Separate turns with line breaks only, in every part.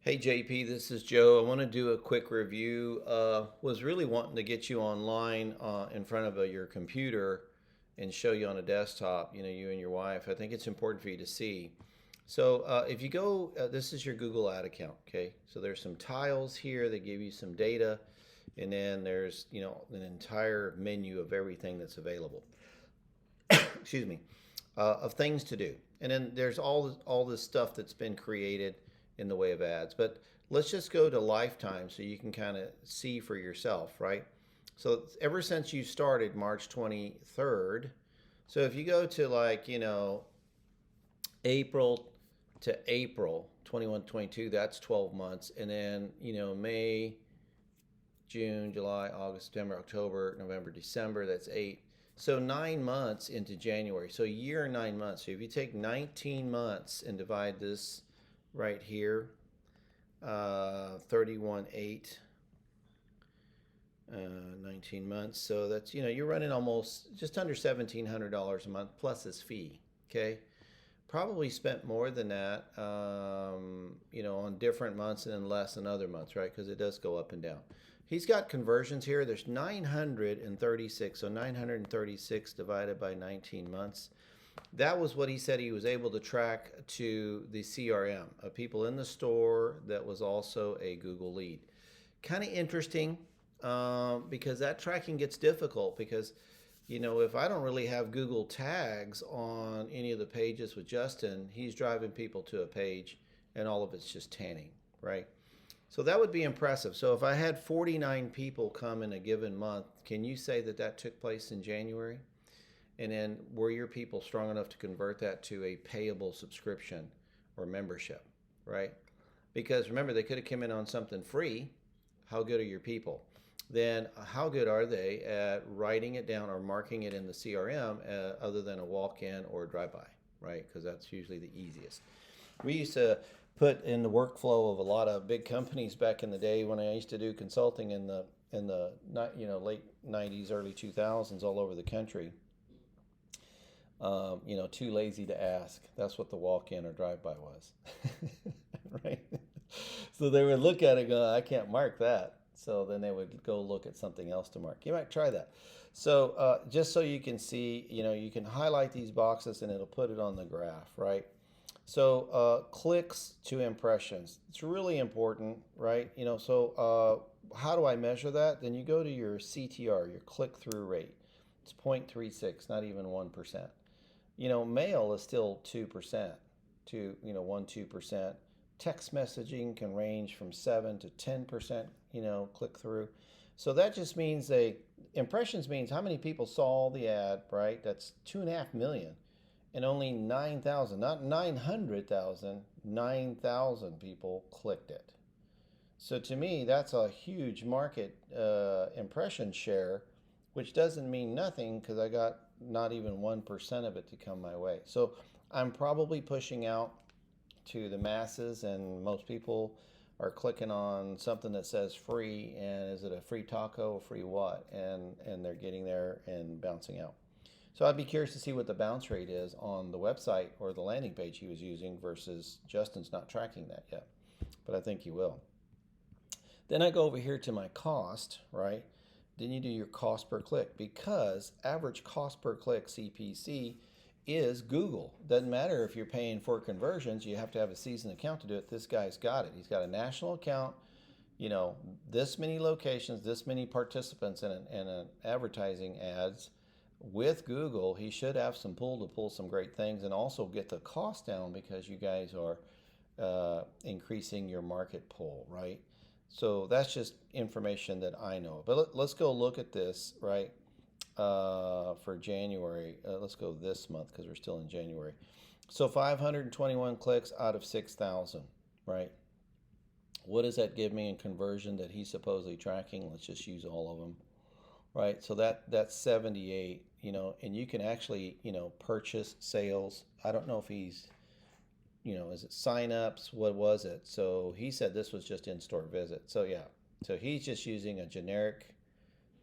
Hey JP, this is Joe. I want to do a quick review. Was really wanting to get you online in front of your computer and show you on a desktop, you and your wife. I think it's important for you to see. So if you go, this is your Google Ad account, okay? So there's some tiles here that give you some data, and then there's, an entire menu of everything that's available. Excuse me, of things to do. And then there's all this stuff that's been created in the way of ads. But let's just go to lifetime so you can kind of see for yourself, right? So ever since you started March 23rd, so if you go to April to April 21, 22, that's 12 months. And then, May, June, July, August, September, October, November, December, that's eight. So 9 months into January. So a year and 9 months. So if you take 19 months and divide this right here, 31, 8, 19 months. So that's, you're running almost just under $1,700 a month plus this fee. Okay. Probably spent more than that, on different months and then less than other months, right? Because it does go up and down. He's got conversions here. There's 936. So 936 divided by 19 months. That was what he said he was able to track to the CRM of people in the store that was also a Google lead. Kind of interesting because that tracking gets difficult because if I don't really have Google tags on any of the pages with Justin, he's driving people to a page and all of it's just tanning, right? So that would be impressive. So if I had 49 people come in a given month, can you say that that took place in January? And then were your people strong enough to convert that to a payable subscription or membership, right? Because remember, they could have come in on something free. How good are your people? Then how good are they at writing it down or marking it in the CRM other than a walk-in or a drive-by, right? Because that's usually the easiest. We used to put in the workflow of a lot of big companies back in the day when I used to do consulting in the late 90s, early 2000s all over the country. Too lazy to ask. That's what the walk-in or drive-by was, right? So they would look at it and go, I can't mark that. So then they would go look at something else to mark. You might try that. So just so you can see, you can highlight these boxes and it'll put it on the graph, right? So clicks to impressions. It's really important, right? How do I measure that? Then you go to your CTR, your click-through rate. It's 0.36, not even 1%. Mail is still 2% to, 1, 2%. Text messaging can range from 7 to 10%, click through. So that just means impressions means how many people saw the ad, right? That's 2.5 million. And only 9,000, not 900,000, 9,000 people clicked it. So to me, that's a huge market impression share, which doesn't mean nothing because I got not even 1% of it to come my way. So I'm probably pushing out to the masses, and most people are clicking on something that says free, and is it a free taco, a free what? And they're getting there and bouncing out. So I'd be curious to see what the bounce rate is on the website or the landing page he was using versus Justin's not tracking that yet, but I think he will. Then I go over here to my cost, right? Then you do your cost per click because average cost per click CPC is Google. Doesn't matter if you're paying for conversions, you have to have a seasoned account to do it. This guy's got it. He's got a national account, this many locations, this many participants in an advertising ads with Google. He should have some pull to pull some great things and also get the cost down because you guys are increasing your market pull, right? So that's just information that I know. But let's go look at this, right? For January. Let's go this month because we're still in January. So 521 clicks out of 6,000, right? What does that give me in conversion that he's supposedly tracking? Let's just use all of them, right? So that's 78, and you can actually, purchase sales. I don't know if he's, is it signups? What was it? So he said this was just in-store visit. So yeah, so he's just using a generic,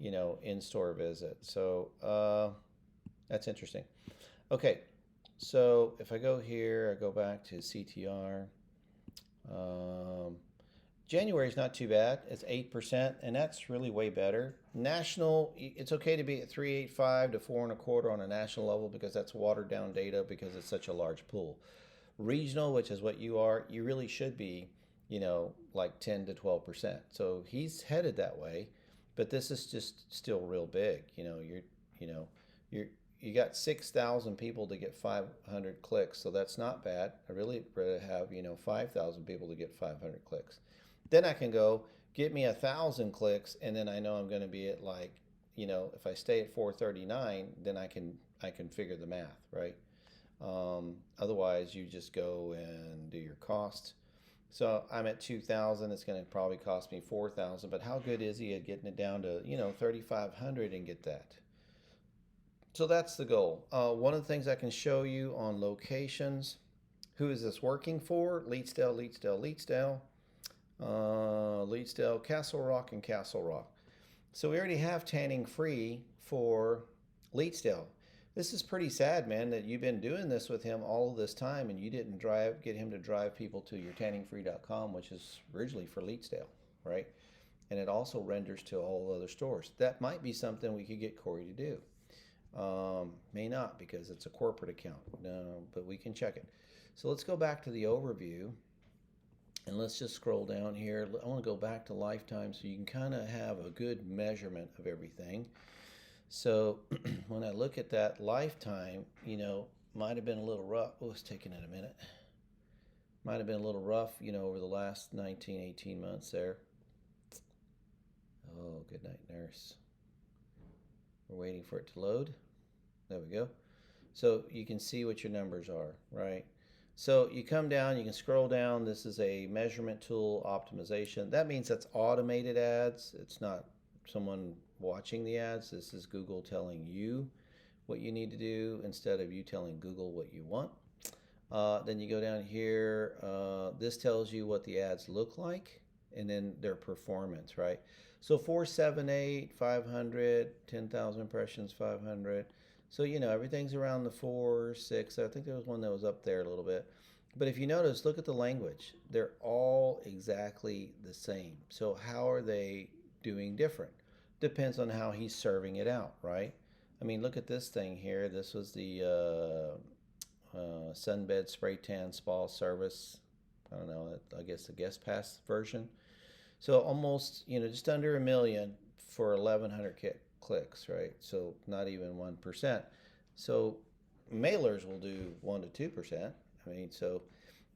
in-store visit. So that's interesting. Okay, so if I go here, I go back to CTR. January is not too bad. It's 8%, and that's really way better. National, it's okay to be at 385 to 4.25 on a national level because that's watered down data because it's such a large pool. Regional, which is what you are, you really should be, like 10 to 12%. So he's headed that way, but this is just still real big. You know, you're you got 6,000 people to get 500 clicks, so that's not bad. I really rather have 5,000 people to get 500 clicks. Then I can go get me 1,000 clicks, and then I know I'm going to be at like, if I stay at 439, then I can figure the math, right? Otherwise, you just go and do your cost. So I'm at 2,000. It's going to probably cost me 4,000. But how good is he at getting it down to 3,500 and get that? So that's the goal. One of the things I can show you on locations. Who is this working for? Leetsdale, Leetsdale, Leetsdale, Leetsdale, Castle Rock, and Castle Rock. So we already have tanning free for Leetsdale. This is pretty sad, man, that you've been doing this with him all of this time and you didn't get him to drive people to your tanningfree.com, which is originally for Leetsdale, right? And it also renders to all other stores. That might be something we could get Corey to do. May not because it's a corporate account, no, but we can check it. So let's go back to the overview and let's just scroll down here. I want to go back to lifetime so you can kind of have a good measurement of everything. So when I look at that lifetime, might have been a little rough. Oh, it's taking it a minute. Might have been a little rough, over the last 19, 18 months there. Oh, good night, nurse. We're waiting for it to load. There we go. So you can see what your numbers are, right? So you come down, you can scroll down. This is a measurement tool optimization. That means that's automated ads. It's not someone watching the ads. This is Google telling you what you need to do instead of you telling Google what you want. Then you go down here. This tells you what the ads look like and then their performance, right? So 478, 500, 10,000 impressions, 500. So, everything's around the 4, 6. I think there was one that was up there a little bit. But if you notice, look at the language. They're all exactly the same. So how are they doing different? Depends on how he's serving it out, right? I mean, look at this thing here. This was the Sunbed Spray Tan Spa Service. I don't know, I guess the guest pass version. So almost, just under 1 million for 1,100 clicks, right? So not even 1%. So mailers will do 1 to 2%. I mean, so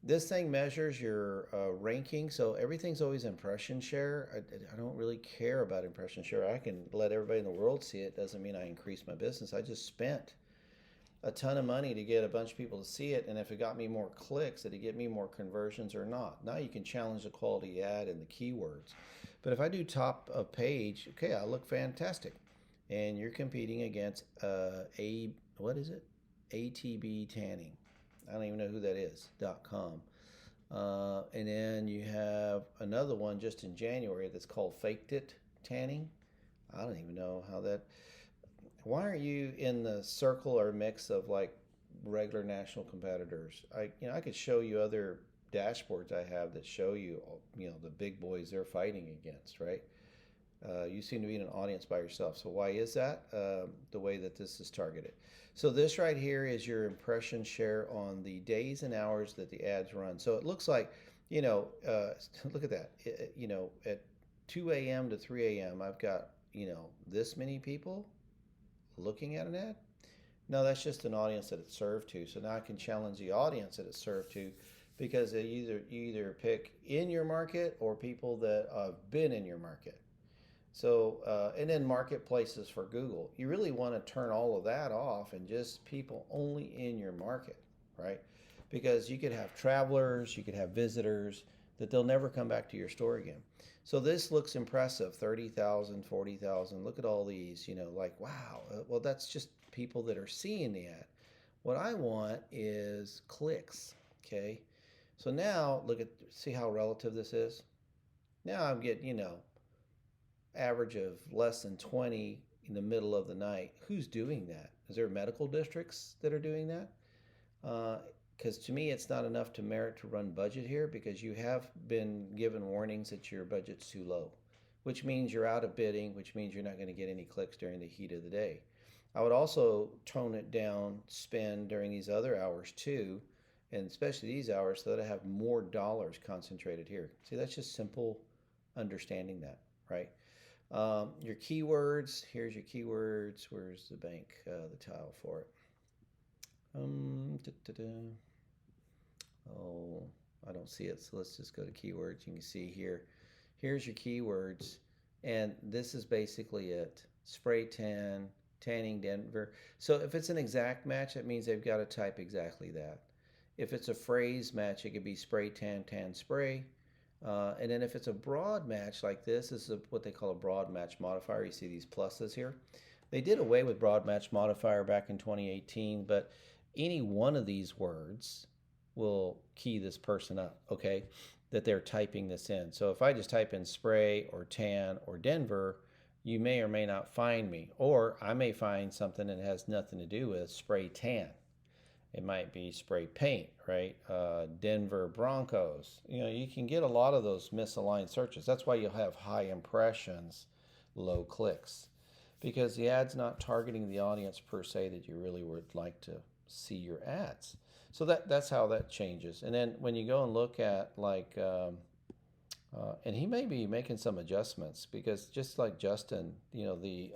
this thing measures your ranking. So everything's always impression share. I don't really care about impression share. I can let everybody in the world see it. Doesn't mean I increase my business. I just spent a ton of money to get a bunch of people to see it, and if it got me more clicks, did it get me more conversions or not? Now you can challenge the quality ad and the keywords. But if I do top of page, okay, I look fantastic. And you're competing against what is it? ATB Tanning. I don't even know who that is, .com. And then you have another one just in January that's called Faked It Tanning. I don't even know how that... Why aren't you in the circle or mix of like regular national competitors? I could show you other dashboards I have that show you, the big boys they're fighting against, right? You seem to be in an audience by yourself. So why is that? The way that this is targeted. So this right here is your impression share on the days and hours that the ads run. So it looks like, look at that. At 2 a.m. to 3 a.m., I've got, this many people looking at an ad. No, that's just an audience that it's served to. So now I can challenge the audience that it's served to because you either pick in your market or people that have been in your market. So, and then marketplaces for Google. You really want to turn all of that off and just people only in your market, right? Because you could have travelers, you could have visitors that they'll never come back to your store again. So this looks impressive, 30,000, 40,000. Look at all these, like, wow. Well, that's just people that are seeing the ad. What I want is clicks, okay? So now see how relative this is? Now I'm getting, average of less than 20 in the middle of the night. Who's doing that? Is there medical districts that are doing that? because to me it's not enough to merit to run budget here, because you have been given warnings that your budget's too low, which means you're out of bidding, which means you're not going to get any clicks during the heat of the day. I would also tone it down, spend during these other hours too, and especially these hours, so that I have more dollars concentrated here. See, that's just simple understanding that, right? Your keywords, here's your keywords. Where's the bank, the tile for it? Oh, I don't see it. So let's just go to keywords. You can see here. Here's your keywords. And this is basically it. Spray tan, tanning Denver. So if it's an exact match, that means they've got to type exactly that. If it's a phrase match, it could be spray tan, tan spray. And then if it's a broad match like this is what they call a broad match modifier. You see these pluses here. They did away with broad match modifier back in 2018, but any one of these words will key this person up, okay, that they're typing this in. So if I just type in spray or tan or Denver, you may or may not find me. Or I may find something that has nothing to do with spray tan. It might be spray paint, right? Denver Broncos. You know, you can get a lot of those misaligned searches. That's why you'll have high impressions, low clicks, because the ad's not targeting the audience per se that you really would like to see your ads. So that's how that changes. And then when you go and look at like, and he may be making some adjustments, because just like Justin, you know, the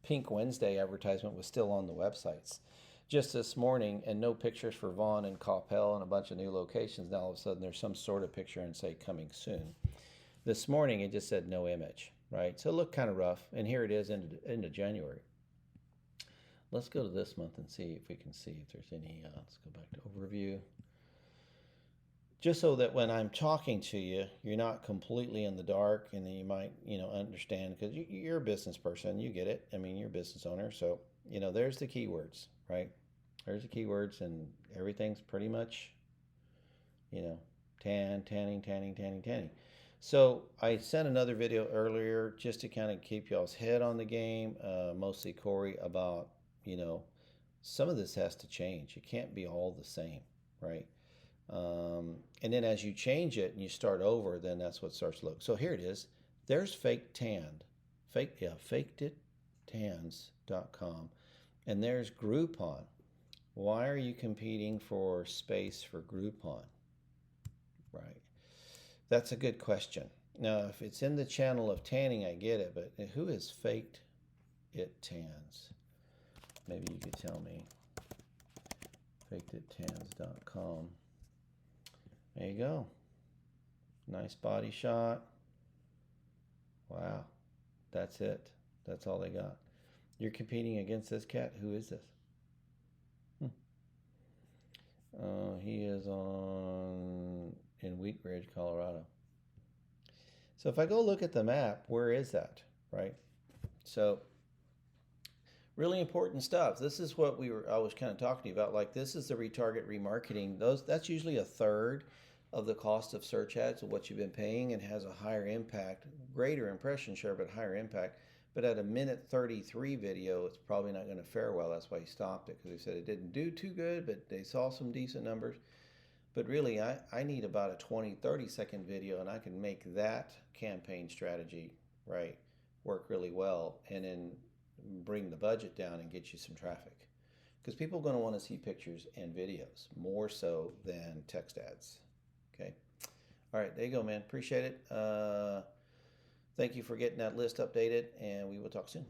Pink Wednesday advertisement was still on the websites just this morning, and no pictures for Vaughn and Coppell and a bunch of new locations. Now all of a sudden there's some sort of picture and say coming soon. This morning it just said no image, right? So it looked kind of rough, and here it is into January. Let's go to this month and see if we can see if there's any, let's go back to overview. Just so that when I'm talking to you, you're not completely in the dark, and then you might, you know, understand, because you're a business person, you get it. I mean, you're a business owner, so, you know, there's the keywords, right? There's the keywords, and everything's pretty much, you know, tanning. So I sent another video earlier just to kind of keep y'all's head on the game, mostly Corey, about, you know, some of this has to change. It can't be all the same, right? And then as you change it and you start over, then that's what starts to look. So here it is. There's Fake Tanned, fakeditans.com, and there's Groupon. Why are you competing for space for Groupon? Right. That's a good question. Now, if it's in the channel of tanning, I get it, but who is Faked It Tans? Maybe you could tell me. fakeditTans.com. There you go. Nice body shot. Wow. That's it. That's all they got. You're competing against this cat? Who is this? He is in Wheat Ridge, Colorado. So if I go look at the map, where is that, right? So really important stuff. This is what I was kind of talking to you about. Like, this is the retarget remarketing. That's usually a third of the cost of search ads of what you've been paying, and has a higher impact, greater impression share, but higher impact. But at a minute 33 video, it's probably not going to fare well. That's why he stopped it, because he said it didn't do too good, but they saw some decent numbers. But really, I need about a 20-30 second video, and I can make that campaign strategy, right, work really well, and then bring the budget down and get you some traffic. Because people are going to want to see pictures and videos more so than text ads. Okay. All right, there you go, man. Appreciate it. Thank you for getting that list updated, and we will talk soon.